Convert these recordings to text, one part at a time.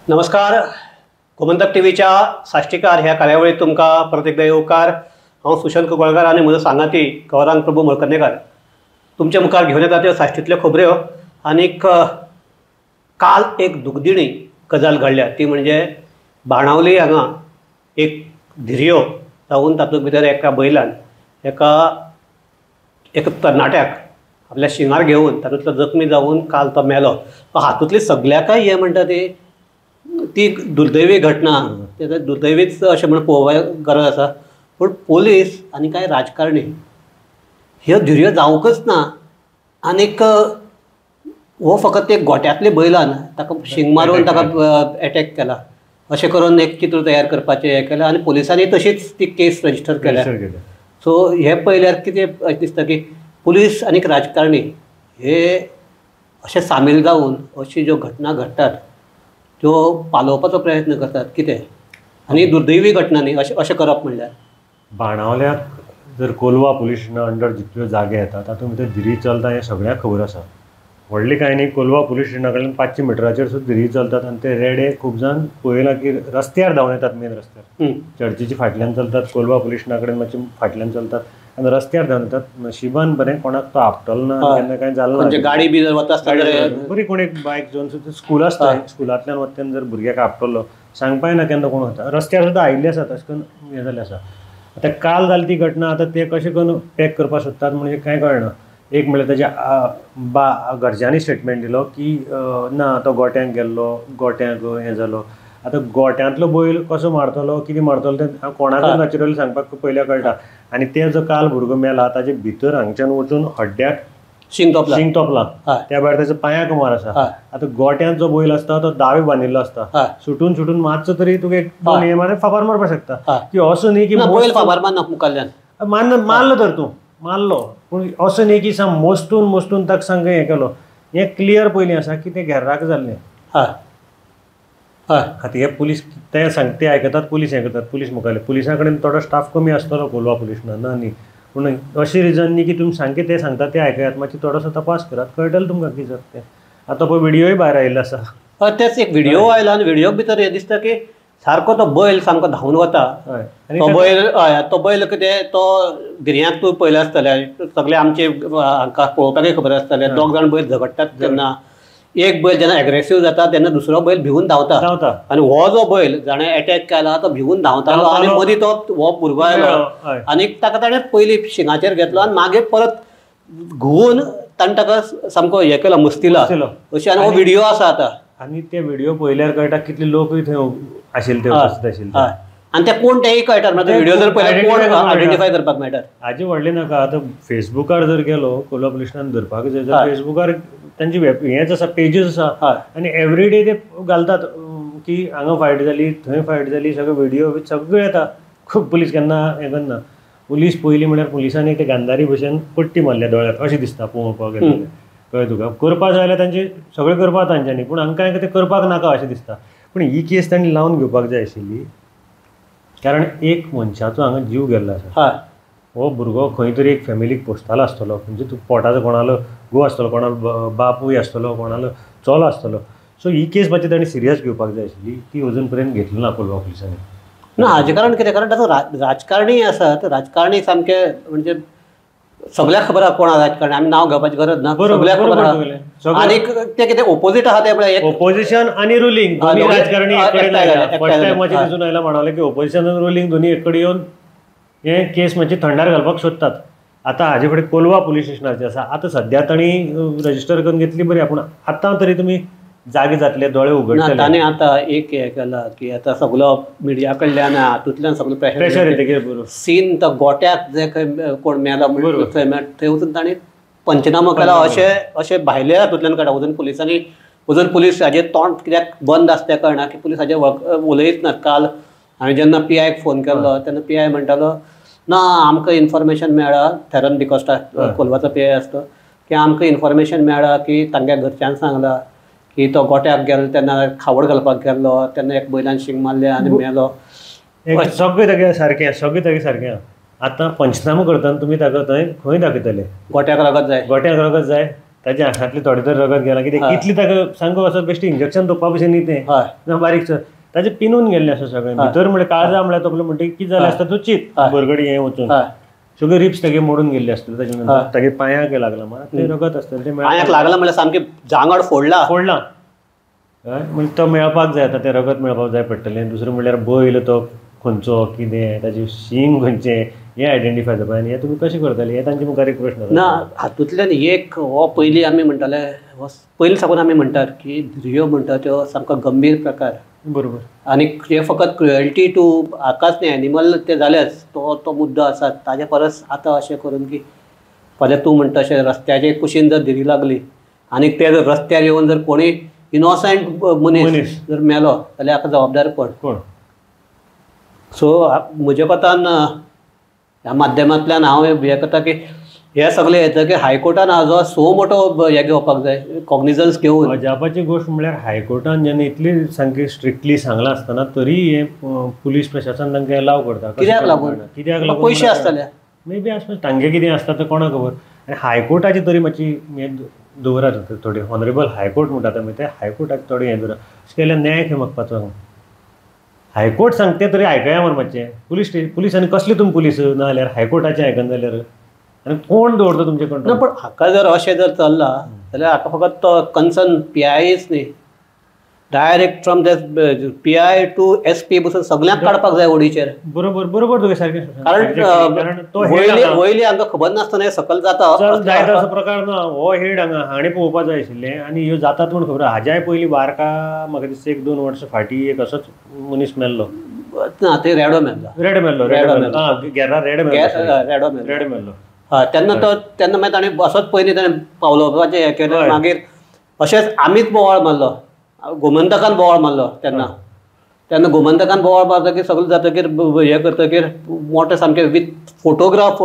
नमस्कार. गोमंतक टीव्हीच्या साश्टीकार ह्या कार्यावळीत तुमका परत एकदा येवकार. हांव सुशांत गोळकार आनी म्हजो सांगाती गौरांग प्रभू मळकर्णेकार तुमच्या मुखार घेवन येता त्यो साश्टीतल्यो खबऱ्यो. आनीक काल एक दुखदिणी गजाल घडल्या ती म्हणजे बाणावली हांगा एक धिरयो जावन तातूंत भितर एका बैलान एक तरणाट्याक आपल्या शिंगार घेवन तातूंतलो जखमी जावन काल तो मेलो. हातूंतली सगळ्याकय हें म्हणटा ती दुर्दैवी घटना. दुर्दैवीच अशें म्हणून पळोवपाक गरज आसा. पूण पोलीस आनी कांय राजकारणी ह्यो धिरयो जावंकच ना. आनीक हो फकत एक गोट्यांतल्या बैलान ताका शिंग मारून ताका एटॅक केला अशें करून एक चित्र तयार करपाचें हें केलें आनी पुलिसांनी तशीच ती केस रजिस्टर केल्या. सो हें पळयल्यार कितें दिसता की पुलीस आनीक राजकारणी हे अशें सामील जावन अशी ज्यो घटना घडटात त्यो पालोवपाचो प्रयत्न करतात कितें. आनी दुर्दैवी घटना न्ही अशें करप म्हणल्यार. बाणावल्याक जर कोलवा पुलीस स्टेशना अंडर जितल्यो जागे येतात तातूंत भितर धिरी चलता हें सगळ्यांक खबर आसा. व्हडली कांय न्ही, कोलवा पुलीस स्टेशना कडल्यान 500 मिटराचेर सुद्दां धिरी चलतात आनी ते रेडे खूब जाण पळयलां की रस्त्यार धांवन येतात. मेन रस्त्यार चर्चीच्या फाटल्यान चलतात, कोलवा पुलीस स्टेशना कडेन मातशे फाटल्यान चलतात आनी रस्त्यार धांवन येतात. नशिबान बरें कोणाक तो आपटलो ना, केन्ना कांय जालें ना. गाडी बी वता आसतना बरी कोण एक बायक घेवन सुद्दां स्कूल आसता, स्कुलांतल्यान वतना जर भुरग्याक आपटलो सांगपाक येना केन्ना कोण वता. रस्त्यार सुद्दां आयिल्ले आसा, तशें करून हें जाल्लें आसा. आतां काल जाली ती घटना. आतां ते कशें करून पॅक करपाक सोदतात म्हणजे कांय कळना. एक म्हणल्यार ताच्या घरच्यांनी स्टेटमेंट दिलो की ना तो गोट्यांक गेल्लो, गोट्यांक हें जालो. आतां गोट्यांतलो बैल कसो मारतलो, कितें मारतलो तें कोणाकूय नॅचरली सांगपाक पयल्या कळटा. आनी ते जो काल भुरगो मेला ताचे भितर हांगच्यान वचून हड्ड्याक शिंग तोपला. त्या भायर ताच्या पांयाक मार आसा. आतां गोट्यांत जो बैल आसता तो दावे बांदिल्लो आसता. सुटून मातसो तरी तुका एक दोन हे मारे फाबार मारपाक शकता. की असो न्ही की बैल फाबार मारना मुखारल्यान मारलो तर तूं मारलो, पूण असो न्ही की मोस्तून ताका सांग हें केलो. हें क्लियर पयलीं आसा की तें घेर्राक जाल्लें. खातीर हे पुलीस ते सांग ते आयकतात, पुलीस हें करतात. पुलीस मुखारले पुलिसां कडेन थोडो स्टाफ कमी आसतलो कोलवा पुलीस ना न्ही. पूण अशें रिजन न्ही की तुमी सामकें ते सांगतात ते आयकयात. मातशें थोडोसो तपास करात, कळटलें तुमकां कितें जाता तें. आतां पळय व्हिडियोय भायर आयिल्लो आसा. तेच एक व्हिडियो आयला आनी व्हिडियो भितर हें दिसता की सारको तो बैल सामको धांवन वता. तो बैल कितें तो धिरयांक तूं पळयलें आसतलें, सगळे आमचे हांकां पळोवपाकय खबर आसतलें. दोग जाण बैल झगडटात तेन्ना एक बैल जेन्ना एग्रेसीव जाता तेन्ना दुसरो बैल भिवून धांवता. आनी हो जो बैल जाणें एटॅक केला तो भिवून धांवतालो आनी मदीं तो हो भुरगो आयलो आनी ताणें पयलीं शिंगाचेर घेतलो आनी मागीर परत घुंवून ताणें ताका सामको हें केलो, मुस्तिला अशी. आनी हो व्हिडियो आसा आतां. आनी ते व्हिडियो पळयल्यार कळटा कितले लोकूय थंय आशिल्ले ते आशिल्ले. आनी ते कोण तेय कळटा. व्हिडियो जर पळयल्यार कोण आयडेंटिफाय करपाक मेळटा. हाजे व्हडलें नाका. आतां फेसबुकार जर गेलो कोलवा पुलीस स्टेशनान धरपाक जाय जाल्यार फेसबुकार तांची हेंच आसा, पेजीस आसा. आनी एवरीडे ते घालतात की हांगा फायट जाली, थंय फायट जाली. सगळे व्हिडियो सगळे येता. खूब पुलीस केन्ना हें करना. पुलीस पयलीं म्हळ्यार पुलिसांनी ते गांधारी भशेन पट्टी मारल्या दोळ्याक अशें दिसता पळोवपाक गेल्यार. कळ्ळें तुका. करपाक जाय जाल्यार तांचे सगळें करपाक तांच्यांनी, पूण हांकां ते करपाक नाका अशें दिसता. पूण ही केस तांणी लावन घेवपाक जाय आशिल्ली, कारण एक मनशाचो हांगा जीव गेल्लो आसा. हो भुरगो खंय तरी एक फॅमिलीक पोसतालो आसतलो. म्हणजे तूं पोटाचो कोणालो घोव आसतलो, कोणालो बापूय आसतलो, कोणालो चलो आसतलो. सो ही केस मातशी ताणें सिरियस घेवपाक जाय आशिल्ली. ती अजून पर्यंत घेतली ना कोलवा पुलिसांनी. ना हाजे कारण कितें, कारण ताचो राजकारणी आसात. राजकारणी सामके म्हणजे सगळ्याक खबर आसा कोण आसा राजकारणी. आमी नांव घेवपाची गरज ना, सगळ्याक खबर आसा. आनी ते कितें ओपोजीट आहा ते पळय, ओपोजिशन आनी रुलींग दोनी राजकारणी एक कडेन आयला. फर्स्ट टायम मातशें दिसून आयला म्हणालें की ओपोजिशन आनी रुलींग दोनी एक कडेन येवन हे केस मातशी थंडार घालपाक सोदतात. आतां हाजे फुडें कोलवा पुलीस स्टेशनाचें आसा. आतां सद्या तांणी रजिस्टर करून घेतली बरी. पूण आतां तरी तुमी जागे जातले, दोळे उगडटले. ताणें आतां एक हें केलां की आतां सगळो मिडिया कडल्यान हातूंतल्यान सगळो प्रेशर येता. सीन तो गोट्याक जे खंय कोण मेला थंय वचून ताणें पंचनामो केला अशें भायल्या हातूंतल्यान कळटा. अजून पुलीस हाजें तोंड कित्याक बंद आसा तें कळना की पुलीस हाजेर उलयत नात. काल हांवें जेन्ना PIक फोन केल्लो तेन्ना PI म्हणटालो ना आमकां इन्फॉर्मेशन मेळ्ळा. थेरन डिकोस्टा कोलवाचो PI आसता की आमकां इन्फॉर्मेशन मेळ्ळा की तांच्या घरच्यांक सांगलां की तो गोट्याक गेलो तेन्ना खावड घालपाक गेल्लो तेन्ना एक बैलान शिंग मारलें आनी मेलो. सगळें तागे सारकें. आतां पंचनामो करतना तुमी ताका थंय खंय दाखयतले. गोट्याक रगत जाय ताच्या हातांतली थोडे तर रगत गेला कित्याक इतली ताका सांगो असं बेश्टी इंजेक्शन धोपा भशेन न्ही तें ना बारीक ताजे पिनून गेल्लें आसा सगळें भितर म्हणजे काळजा म्हळ्यार तकलो म्हणटा कितें जालें आसता तो चीत बरगडी हें वचून सगळे रिप्स तागे मोडून गेल्ले आसतले ताजे नंतर तागे पांयाक लागला मात ते रगत आसतलें ते पांयाक लागला म्हळ्यार सामकें जांगड फोडला म्हणजे तो मेळपाक जाय आतां तें रगत मेळपाक जाय पडटलें दुसरें म्हणल्यार बैल तो खंयचो कितें ताजें शींग खंयचें हें आयडेंटिफाय जावपा आनी हें तुमी कशें करताले हे तांचे मुखार एक प्रश्न ना हातूंतल्यान एक हो पयलीं आमी म्हणटाले पयलीं साकून आमी म्हणटात की धिरयो म्हणटा त्यो सामको गंभीर प्रकार बरोबर आनी जे फकत क्रुएल्टी टू हाकाच न्ही एनिमल ते जालेच तो मुद्दो आसा ताजे परस आतां अशें करून की फाल्यां तूं म्हणटा अशें रस्त्याचे कुशीन जर धिरी लागली आनी ते जर रस्त्यार येवन जर कोणी इनोसंट मनीस जर मेलो जाल्यार हाका जबाबदार कोण सो म्हज्या कोतान ह्या माध्यमांतल्यान हांव हें करता की हे सगळें येतकीर हायकोर्टान हाजो सो मोठो हें घेवपाक जाय कॉग्निजन्स घेवन अजापाची गोश्ट म्हळ्यार हायकोर्टान जेन्ना इतली सामकी स्ट्रिक्टली सांगलां आसतना तरी हें पुलीस प्रशासन तांकां लाव करता कित्याक लागून पयशे आसतले मे बी आसता तांगे कितें आसता तें कोणाक खबर आनी हायकोर्टाची तरी मातशी हें दवरात थोडी ऑनरेबल हायकोर्ट म्हणटा आमी ते हायकोर्टाक थोडे हें दवरा अशें केल्यार न्याय खंय मागपाचो हायकोर्ट सांगते तरी आयकया मरे मातशें पुलिसांनी कसली तुमी पुलीस ना जाल्यार हायकोर्टाचें आयकना जाल्यार आनी कोण दवरता तुमचे कंट्रोल ना पण हाका जर अशें जर चल्ला जाल्यार हाका फकत तो कन्सर्न PIच न्ही direct from the PI to SP बसून सगळ्यांक काडपाक जाय ओडीचेर बरोबर तुवें सारकें कारण वयली हांकां खबर नासतना हें सकल जाता जायत असो प्रकार ना हो हेड हाणें पळोवपाक जाय आशिल्लें आनी ह्यो जातात म्हूण खबर हाज्याय पयलीं बारका म्हाका दिसता 1-2 वर्सां फाटीं एक असोच मनीस मेल्लो ना ते रेडो मेल्लो तेन्ना मागीर ताणें असोच पयलीं ताणें पावलोवपाचें हें केलें मागीर अशेंच आमीच बोवाळ मारलो गोमंतकान बोवाळ मारलो तेन्ना गोमंतकान बोवाळ मारतकीर सगळें जातकीर हें करतकीर मोठे सामकें विथ फोटोग्राफ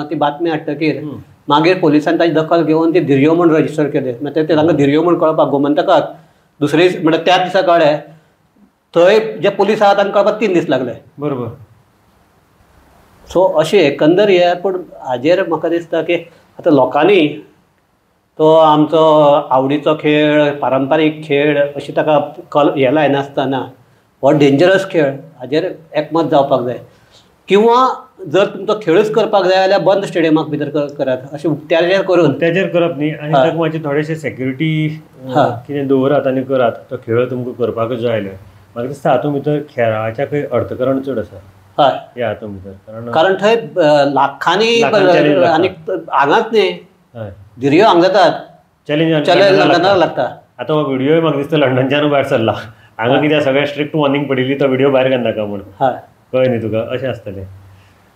ती बातमी हाडटकीर मागीर पोलिसांनी ताची दखल घेवन ती धिरयो म्हूण रजिस्टर केलें मागीर ते तांकां धिरयो म्हूण कळपाक गोमंतकाक दुसरे म्हणल्यार त्या दिसा कळ्ळें थंय जे पुलीस आहा तांकां कळपाक 3 दीस लागले बरोबर सो अशें एकंदर हे पूण हाजेर म्हाका दिसता की आतां लोकांनी तो आमचो आवडीचो खेळ पारंपारीक खेळ अशी ताका हें लायनासतना हो डेंजरस खेळ हाजेर एकमत जावपाक जाय किंवा जर तुमचो खेळूच करपाक जाय जाल्यार बंद स्टेडियमाक भितर करात अशें उक्त्याचेर करून उक्त्याचेर करप न्ही आनी ताका मातशें थोडेशें सेक्युरिटी कितें दवरात आनी करात तो खेळ तुमकां करपाकूच जाय आयले म्हाका दिसता हातूंत भितर खेळाच्या खंय अर्थकरण चड आसा हय ह्या हातूंत भितर कारण थंय लाखांनी आनी हांगाच न्ही धिरयो हांगा जातात चॅलेंज लंडनाक लागता आतां हो व्हिडियोय म्हाका दिसता लंडनच्यान भायर सरला हांगा कित्याक सगळ्या स्ट्रिक्ट वॉर्निंग पडिल्ली तो व्हिडियो भायर घालनाका म्हूण कळ्ळें न्ही तुका अशें आसतलें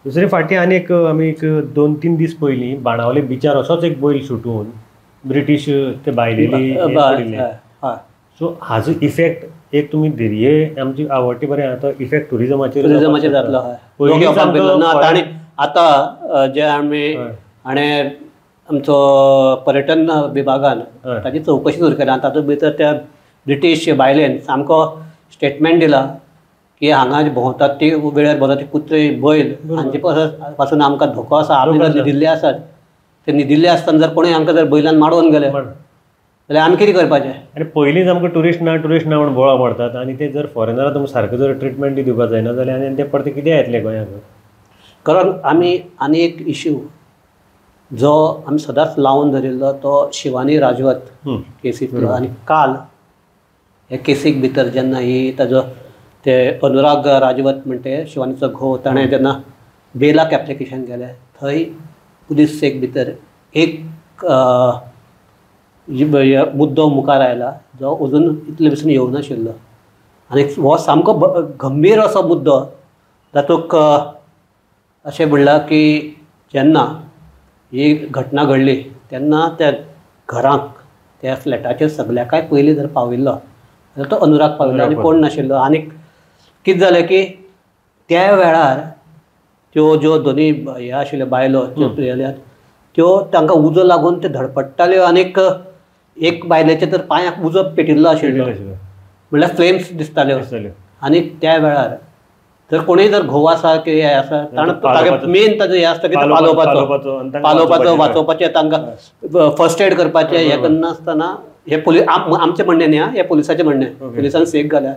दुसरे फावटी आनी आमी 2-3 दीस पयलीं बाणावले बिचार असोच एक बैल सुटून ब्रिटीश ते भायलेली सो हाजो इफेक्ट एक तुमी धिरये आमची आवडटी बरें आतां इफेक्ट टुरिजमाचेर जातलो आतां जे आमी आमचो पर्यटन विभागान ताची चवकशी सुरू केल्या तातूंत भितर त्या ब्रिटीश बायलेन सामको स्टेटमेंट दिला की हांगा भोंवतात ती वेळार भोंवतात ती कुत्रे बैल हांचे पासून आमकां धोको आसा आमी जर न्हिदिल्ले आसात ते न्हिदिल्ले आसतना जर कोणूय आमकां जर बैलान माडोवन गेले जाल्यार आमी कितें करपाचें आनी पयलींच आमकां टुरिस्ट ना म्हूण बोवाळ मारतात आनी ते जर फॉरेनराक तुमकां सारको जर ट्रिटमेंट दिवपाक जायना जाल्यार आनी ते परते कितें येतले गोंयांत कारण आमी आनी एक इश्यू जो आमी सदांच लावन धरिल्लो तो शिवानी राजवत केसींतलो आनी काल हे केसीक भितर जेन्ना ही ताजो ते अनुराग राजवत म्हणटे शिवानीचो घोव ताणें जेन्ना बेलाक एप्लिकेशन केलें थंय पुलीस सेक भितर एक मुद्दो मुखार आयला जो अजून इतले भशेन येवनाशिल्लो आनी हो सामको गंभीर असो मुद्दो तातूंत अशें म्हणलां की जेन्ना ही घटना घडली तेन्ना त्या घरांक त्या फ्लॅटाचेर सगळ्याकाय पयलीं जर पाविल्लो जाल्यार तो अनुराग पाविल्लो आनी कोण नाशिल्लो आनी कितें जालें की त्या वेळार त्यो ज्यो दोनी हे आशिल्ल्यो बायलो त्यो तांकां उजो लागून ते धडपडटाल्यो आनीक एक बायलेच्या तर पांयाक उजो पेटिल्लो आशिल्लो म्हणल्यार फ्लेम्स दिसताल्यो आनी त्या वेळार जर कोणी जर घोव आसा की हे आसा ताणें मेन ताजें हें आसता की पालोवपाचो वाचोवपाचें तांकां फर्स्ट एड करपाचें हें करनासतना हे आमचें म्हणणें न्ही हे पुलिसाचें म्हणणें पुलिसान सेक घाल्या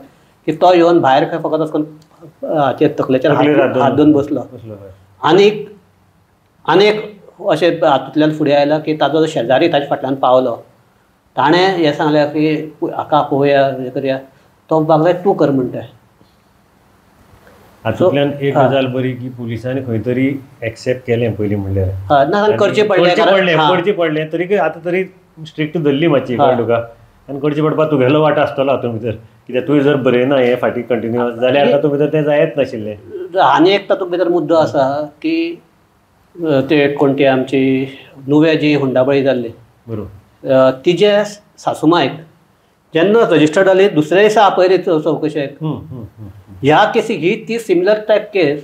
की तो येवन भायर खंय फकत वचून हाचेर तकलेचेर हात धरून बसलो आनीक अशें हातूंतल्यान फुडें आयला की ताजो शेजारी ताच्या फाटल्यान पावलो ताणें हें सांगलें की हाका पळोवया हें करया तो बागले तूं कर म्हणटा हातूंतल्यान एक गजाल बरी की पुलिसांनी खंय तरी एक्सेप्ट केलें पयलीं म्हणल्यार ना करचें पडलें तरी आतां तरी स्ट्रिक्ट धरली मातशी कळ्ळें तुका आनी करचें पडपाक तुगेलो वांटो आसतलो हातूंत भितर कित्याक तुवें जर बरयना हें फाटीं कंटिन्युअस जाल्यार तातूंत भितर तें जायत नाशिल्लें आनी एक तातूंत भितर मुद्दो आसा की ते कोण ती आमची नुवें जी हुंडाबळी जाल्ली बरोबर तिजे सासूमायक जेन्ना रजिस्टर जाली दुसऱ्या दिसा आपयली चवकशेक ह्या केसीक ही ती सिमिलर टायप केस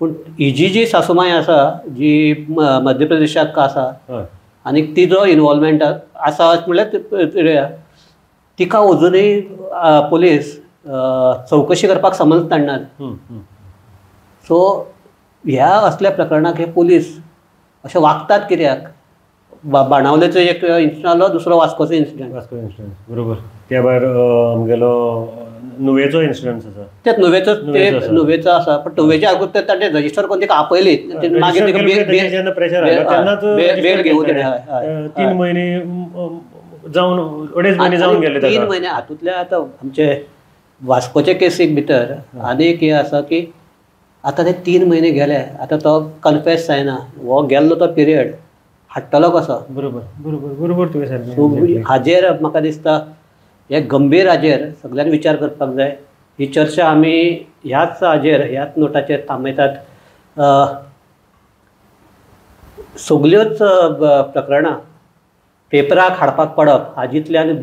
पूण हिजी जी सासूमाय आसा जी मध्य प्रदेशाक आसा आनी तिजो इनवॉल्वमेंट आसा म्हणल्यार तिका अजुनूय पुलीस चवकशी करपाक समज धाडनात सो ह्या असल्या प्रकरणाक हे पुलीस अशें वागतात कित्याक बाणावलेचो एक इन्सिडंट आसलो दुसरो वास्कोचो इन्सिडंट बरोबर त्या भायर आमगेलो नुवेचो इन्सिडंट आसा तेच नुवेचो आसा पण नुवेच्या आगोद ताणें रजिस्टर करून तिका आपयली मागीर तिका प्रेशर बेल घेवूं 3 म्हयने जावन 2.5 म्हयने जावन गेले 3 म्हयने हातूंतल्या आतां आमचे वास्कोचे केसीक भितर आनी एक हें आसा की आतां ते 3 म्हयने गेले आतां तो कन्फेस जायना हो गेल्लो तो पिरियड हाडटलो कसो बरोबर तुवें सारकें हाजेर म्हाका दिसता हे गंभीर हाजेर सगळ्यांनी विचार करपाक जाय ही चर्चा आमी ह्याच नोटाचेर थांबयतात सगल्योच प्रकरणां पेपराक हाडपाक पडप हाजींतल्यान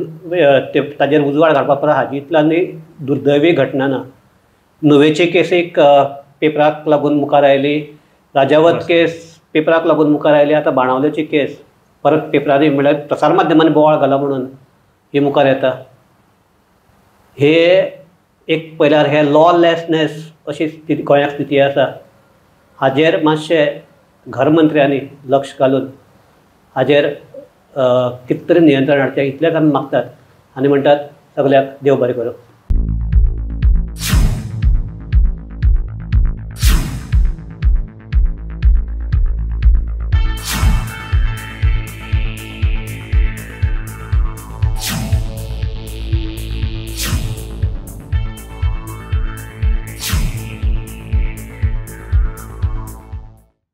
ताजेर उजवाड घालपाक पडप हाजींतल्यान दुर्दैवी घटना ना नुवेचे केसीक पेपराक लागून मुखार आयली राजावत केस पेपराक लागून मुखार आयली आतां बाणावलेची केस परत पेपरांनी म्हळ्यार प्रसार माध्यमांनी बोवाळ घाला म्हणून ही मुखार येता हे एक पयल्यार हे लॉलेसनेस अशी स्थिती गोंयाक स्थिती आसा हाजेर मातशें घर मंत्र्यांनी लक्ष घालून हाजेर कितें तरी नियंत्रण हाडचें इतलेंच आमी मागतात आनी म्हणटात सगल्याक देव बरें करूं.